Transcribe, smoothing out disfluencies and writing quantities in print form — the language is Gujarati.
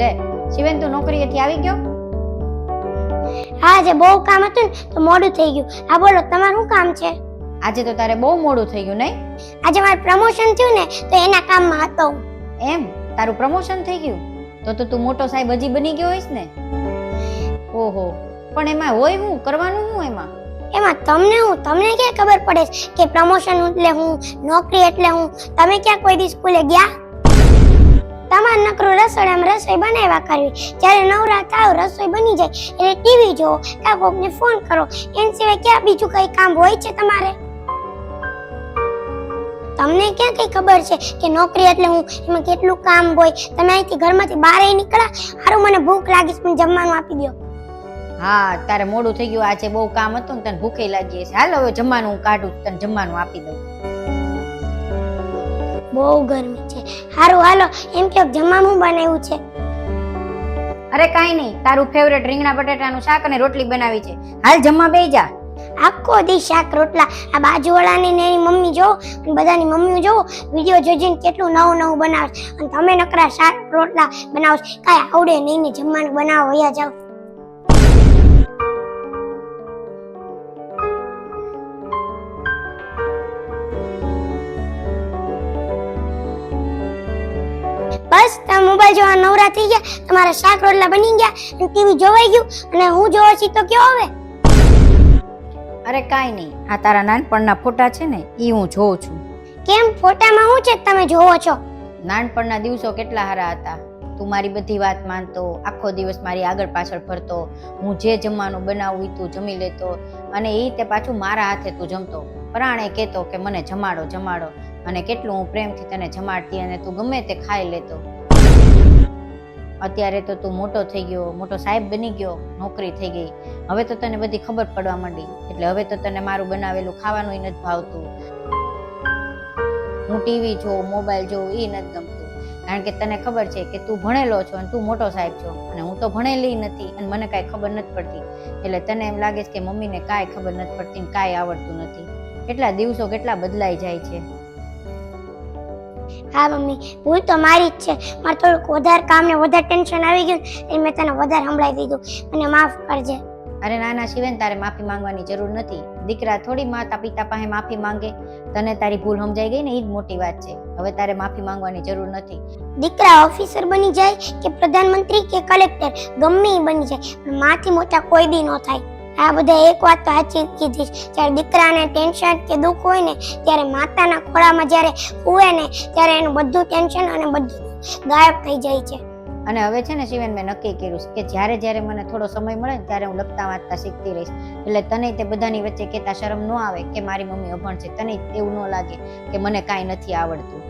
લે શિવેન, તું નોકરીએથી આવી ગયો? હા, આજે બહુ કામ હતું ને તો મોડું થઈ ગયું. હા બોલો, તમારું શું કામ છે? આજે તો તારે બહુ મોડું થઈ ગયું નહીં? આજે મારું પ્રમોશન થયું ને તો એના કામમાં હતો. એમ, તારું પ્રમોશન થઈ ગયું? તો તું મોટો સાહેબ હજી બની ગયો હોઈશ ને? ઓહો, પણ એમાં હોય હું કરવાનું હું એમાં? એમાં તમને ક્યાં ખબર પડે છે કે પ્રમોશન એટલે હું, નોકરી એટલે હું? તમે ક્યાં કોઈ દી સ્કૂલે ગયા? તમારે નકરું રસોડામાં રસોઈ બનાવ્યા કરવી. જ્યારે નવરા થાવ, રસોઈ બની જાય એટલે ટીવી જોવો કાં કોકને ફોન કરો. એના સિવાય ક્યાં બીજું કઈ કામ હોય છે તમારે? તમને ક્યાં કઈ ખબર છે કે નોકરી એટલે હું, એમાં કેટલું કામ હોય? તમે અહીંથી ઘરમાંથી બહાર નીકળ્યા, હારું મને ભૂખ લાગી છે, મને જમવાનું આપી દો. હા, તારે મોડું થઈ ગયું, આજે બહુ કામ હતું ને તને ભૂખે લાગી હશે. હાલ હવે જમવાનું હું કાઢું, તને જમવાનું આપી દઉં. બહુ ગરમી છે. હારું હાલો, એમ કે જમવાનું બનાવ્યું છે? અરે કાઈ નહીં, તારું ફેવરેટ રીંગણા બટાટાનું શાક અને રોટલી બનાવી છે. હાલ જમવા બેહી જા. આખો દી શાક રોટલા. આ બાજુવાળાની ને એની મમ્મી જો અને બધાની મમ્મીઓ જો વિડિયો જોઈને કેટલું નવું નવું બનાવે છે, અને તમે નકરા શાક રોટલા બનાવો છો. કાંઈ આવડે નહીં ને જમવાનું બનાવો વયા જાવ. બસ તમે મોબાઈલ જોવા નવરા થઈ ગયા, તમારા શાક રોટલા બની ગયા અને ટીવી જોવાઈ ગયું અને હું જોવા છી તો કયો હવે? અરે કાઈ નહીં, આ તારા નાનપણના ફોટા છે ને ઈ હું જોઉં છું. કેમ, ફોટામાં શું છે તમે જોવો છો? નાનપણના દિવસો કેટલા સારા હતા. તું મારી બધી વાત માનતો, આખો દિવસ મારી આગળ પાછળ ફરતો, હું જે જમવાનું બનાવું તું જમી લેતો, અને એ તે પાછું મારા હાથે તું જમતો. પરાણે કહેતો કે મને જમાડો જમાડો, અને કેટલું હું પ્રેમથી તને જમાડતી અને તું ગમે તે ખાઈ લેતો. અત્યારે તો તું મોટો થઈ ગયો, મોટો સાહેબ બની ગયો, નોકરી થઈ ગઈ. હવે તો તને બધી ખબર પડવા માંડી, એટલે હવે તો તને મારું બનાવેલું ખાવાનું નથી ભાવતું. હું ટીવી જોઉં, મોબાઈલ જોઉં એ નથી ગમતું, કારણ કે તને ખબર છે કે તું ભણેલો છો અને તું મોટો સાહેબ છો, અને હું તો ભણેલી નથી અને મને કાંઈ ખબર નથી પડતી. એટલે તને એમ લાગે છે કે મમ્મીને કાંઈ ખબર નથી પડતી ને કાંઈ આવડતું નથી. કેટલા દિવસો કેટલા બદલાઈ જાય છે. હા મમ્મી, ભૂલ તો મારી જ છે. મારે થોડુંક વધારે કામ ને વધારે ટેન્શન આવી ગયું એટલે મેં તને વધારે સંભળાવી દીધું. મને માફ કરજે. અરે નાના શિવેન, તારે માફી માંગવાની જરૂર નથી. દીકરા થોડી માતા પિતા પાસે માફી માંગે. તને તારી ભૂલ સમજાઈ ગઈ ને એ જ મોટી વાત છે. હવે તારે માફી માંગવાની જરૂર નથી. દીકરા ઓફિસર બની જાય કે પ્રધાનમંત્રી કે કલેક્ટર, ગમે એ બની જાય, પણ માથી મોટા કોઈ દી ન થાય. આ બધા એક વાત તો સાચી કીધી છે. જ્યારે દીકરાને ટેન્શન કે દુઃખ હોય ને ત્યારે માતાના ખોળામાં જ્યારે હુએ ને ત્યારે એનું બધું ટેન્શન અને બધું ગાયબ થઈ જાય છે. અને હવે છે ને શિવેન, મેં નક્કી કર્યું છે કે જ્યારે જ્યારે મને થોડો સમય મળે ને ત્યારે હું લખતા વાંચતા શીખતી રહીશ. એટલે તને તે બધાની વચ્ચે કહેતા શરમ ન આવે કે મારી મમ્મી અભણ છે, તને એવું ન લાગે કે મને કાંઈ નથી આવડતું.